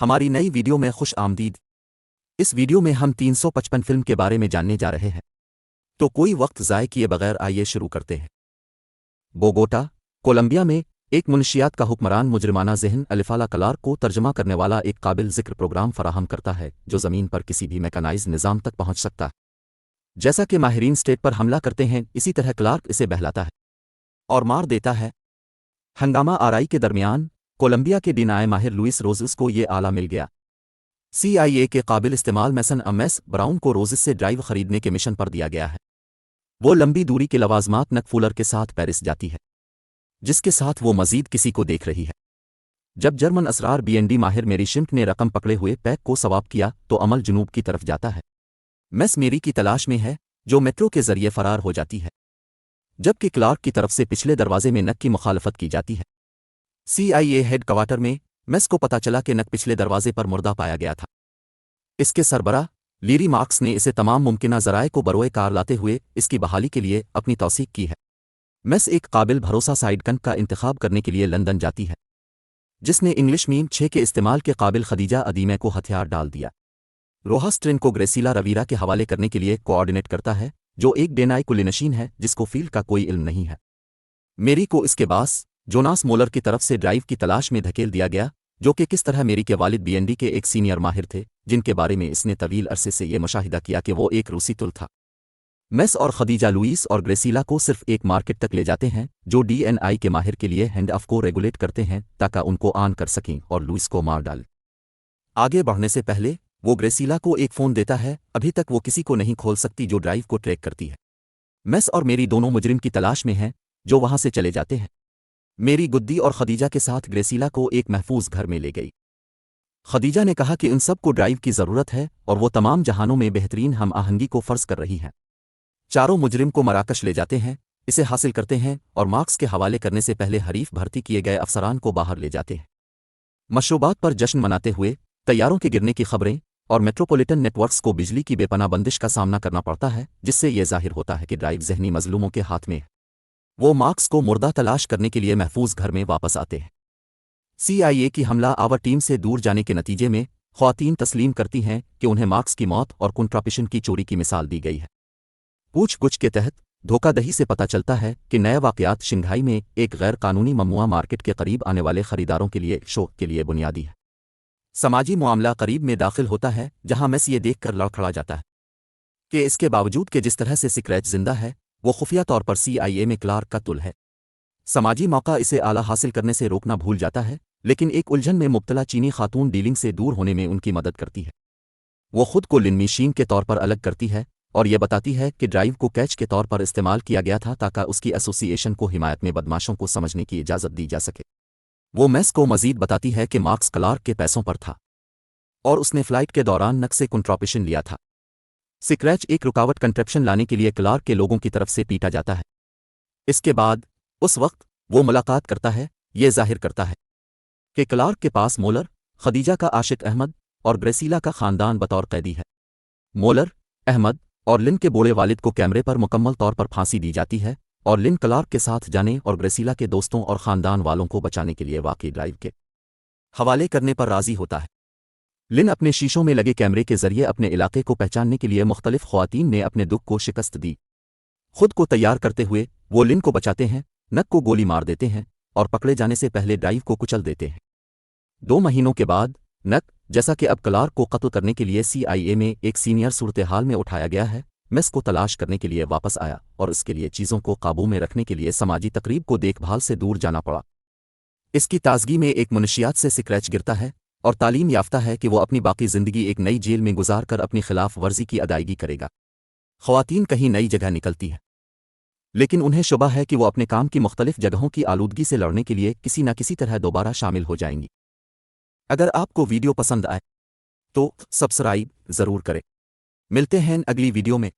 ہماری نئی ویڈیو میں خوش آمدید۔ اس ویڈیو میں ہم 355 فلم کے بارے میں جاننے جا رہے ہیں، تو کوئی وقت ضائع کیے بغیر آئیے شروع کرتے ہیں۔ بوگوٹا، کولمبیا میں ایک منشیات کا حکمران مجرمانہ ذہن الفالا کلارک کو ترجمہ کرنے والا ایک قابل ذکر پروگرام فراہم کرتا ہے جو زمین پر کسی بھی میکانائزڈ نظام تک پہنچ سکتا ہے۔ جیسا کہ ماہرین اسٹیٹ پر حملہ کرتے ہیں، اسی طرح کلارک اسے بہلاتا ہے اور مار دیتا ہے۔ ہنگامہ آرائی کے درمیان کولمبیا کے ڈینائے ماہر لوئس روزس کو یہ آلہ مل گیا۔ CIA کے قابل استعمال میسن امیس براؤن کو روزس سے ڈرائیو خریدنے کے مشن پر دیا گیا ہے۔ وہ لمبی دوری کے لوازمات نک فولر کے ساتھ پیرس جاتی ہے، جس کے ساتھ وہ مزید کسی کو دیکھ رہی ہے۔ جب جرمن اسرار BND ماہر میری شمپ نے رقم پکڑے ہوئے پیک کو سواب کیا تو عمل جنوب کی طرف جاتا ہے۔ میس میری کی تلاش میں ہے جو میٹرو کے ذریعے فرار ہو جاتی ہے، جبکہ کلارک کی طرف سے پچھلے دروازے میں نک کی مخالفت کی جاتی ہے۔ CIA ہیڈ کوارٹر میں میس کو پتہ چلا کہ نک پچھلے دروازے پر مردہ پایا گیا تھا۔ اس کے سربراہ لیری مارکس نے اسے تمام ممکنہ ذرائع کو بروئے کار لاتے ہوئے اس کی بحالی کے لیے اپنی توثیق کی ہے۔ میس ایک قابل بھروسہ سائیڈ گن کا انتخاب کرنے کے لیے لندن جاتی ہے، جس نے انگلش میم 6 کے استعمال کے قابل خدیجہ ادیمہ کو ہتھیار ڈال دیا۔ روہاسٹرن کو گریسیلا رویرا کے حوالے کرنے کے لیے کوآرڈینیٹ کرتا ہے، جو ایک ڈینائی کلینشین ہے جس کو فیلڈ کا کوئی علم نہیں ہے۔ میری کو اس کے باس جوناس مولر کی طرف سے ڈرائیو کی تلاش میں دھکیل دیا گیا، جو کہ کس طرح میری کے والد BND کے ایک سینئر ماہر تھے، جن کے بارے میں اس نے طویل عرصے سے یہ مشاہدہ کیا کہ وہ ایک روسی تل تھا۔ میس اور خدیجہ لوئیس اور گریسیلا کو صرف ایک مارکیٹ تک لے جاتے ہیں جو DNI کے ماہر کے لیے ہینڈ آف کو ریگولیٹ کرتے ہیں تاکہ ان کو آن کر سکیں اور لوئیس کو مار ڈالیں۔ آگے بڑھنے سے پہلے وہ گریسیلا کو ایک فون دیتا ہے، ابھی تک وہ کسی کو نہیں کھول سکتی جو ڈرائیو کو ٹریک کرتی ہے۔ میس اور میری دونوں مجرم کی تلاش میں ہیں جو وہاں سے چلے جاتے ہیں۔ میری گدی اور خدیجہ کے ساتھ گریسیلا کو ایک محفوظ گھر میں لے گئی۔ خدیجہ نے کہا کہ ان سب کو ڈرائیو کی ضرورت ہے اور وہ تمام جہانوں میں بہترین ہم آہنگی کو فرض کر رہی ہیں۔ چاروں مجرم کو مراکش لے جاتے ہیں، اسے حاصل کرتے ہیں اور مارکس کے حوالے کرنے سے پہلے حریف بھرتی کیے گئے افسران کو باہر لے جاتے ہیں۔ مشروبات پر جشن مناتے ہوئے طیاروں کے گرنے کی خبریں اور میٹروپولیٹن نیٹ ورکس کو بجلی کی بے پناہ بندش کا سامنا کرنا پڑتا ہے، جس سے یہ ظاہر ہوتا ہے کہ ڈرائیو ذہنی مظلوموں کے ہاتھ میں ہے۔ وہ مارکس کو مردہ تلاش کرنے کے لیے محفوظ گھر میں واپس آتے ہیں۔ CIA کی حملہ آور ٹیم سے دور جانے کے نتیجے میں خواتین تسلیم کرتی ہیں کہ انہیں مارکس کی موت اور کنٹراپشن کی چوری کی مثال دی گئی ہے۔ پوچھ گچھ کے تحت دھوکہ دہی سے پتہ چلتا ہے کہ نئے واقعات شنگھائی میں ایک غیر قانونی ممنوعہ مارکیٹ کے قریب آنے والے خریداروں کے لیے شوق کے لیے بنیادی ہے۔ سماجی معاملہ قریب میں داخل ہوتا ہے جہاں میس یہ دیکھ کر لڑکھڑا جاتا ہے کہ اس کے باوجود کہ جس طرح سے سکریچ زندہ ہے، وہ خفیہ طور پر CIA میں کلارک کا تل ہے۔ سماجی موقع اسے اعلیٰ حاصل کرنے سے روکنا بھول جاتا ہے، لیکن ایک الجھن میں مبتلا چینی خاتون ڈیلنگ سے دور ہونے میں ان کی مدد کرتی ہے۔ وہ خود کو لن میشین کے طور پر الگ کرتی ہے اور یہ بتاتی ہے کہ ڈرائیو کو کیچ کے طور پر استعمال کیا گیا تھا تاکہ اس کی ایسوسی ایشن کو حمایت میں بدماشوں کو سمجھنے کی اجازت دی جا سکے۔ وہ میس کو مزید بتاتی ہے کہ مارکس کلارک کے پیسوں پر تھا اور اس نے فلائٹ کے دوران نک سے کنٹراپشن لیا تھا۔ سکریچ ایک رکاوٹ کنٹرپشن لانے کے لیے کلارک کے لوگوں کی طرف سے پیٹا جاتا ہے۔ اس کے بعد اس وقت وہ ملاقات کرتا ہے، یہ ظاہر کرتا ہے کہ کلارک کے پاس مولر، خدیجہ کا عاشق احمد اور گریسیلا کا خاندان بطور قیدی ہے۔ مولر، احمد اور لن کے بوڑھے والد کو کیمرے پر مکمل طور پر پھانسی دی جاتی ہے اور لن کلارک کے ساتھ جانے اور گریسیلا کے دوستوں اور خاندان والوں کو بچانے کے لیے واقعی ڈرائیو کے حوالے کرنے پر راضی ہوتا ہے۔ لن اپنے شیشوں میں لگے کیمرے کے ذریعے اپنے علاقے کو پہچاننے کے لیے مختلف خواتین نے اپنے دکھ کو شکست دی۔ خود کو تیار کرتے ہوئے وہ لن کو بچاتے ہیں، نک کو گولی مار دیتے ہیں اور پکڑے جانے سے پہلے ڈرائیو کو کچل دیتے ہیں۔ 2 مہینوں کے بعد نک، جیسا کہ اب کلارک کو قتل کرنے کے لیے CIA میں ایک سینئر صورتحال میں اٹھایا گیا ہے، میس کو تلاش کرنے کے لیے واپس آیا اور اس کے لیے چیزوں کو قابو میں رکھنے کے لیے سماجی تقریب کو دیکھ بھال سے دور جانا پڑا۔ اس کی تازگی میں ایک منشیات سے سکریچ گرتا ہے اور تعلیم یافتہ ہے کہ وہ اپنی باقی زندگی ایک نئی جیل میں گزار کر اپنی خلاف ورزی کی ادائیگی کرے گا۔ خواتین کہیں نئی جگہ نکلتی ہیں، لیکن انہیں شبہ ہے کہ وہ اپنے کام کی مختلف جگہوں کی آلودگی سے لڑنے کے لیے کسی نہ کسی طرح دوبارہ شامل ہو جائیں گی۔ اگر آپ کو ویڈیو پسند آئے تو سبسکرائب ضرور کریں۔ ملتے ہیں اگلی ویڈیو میں۔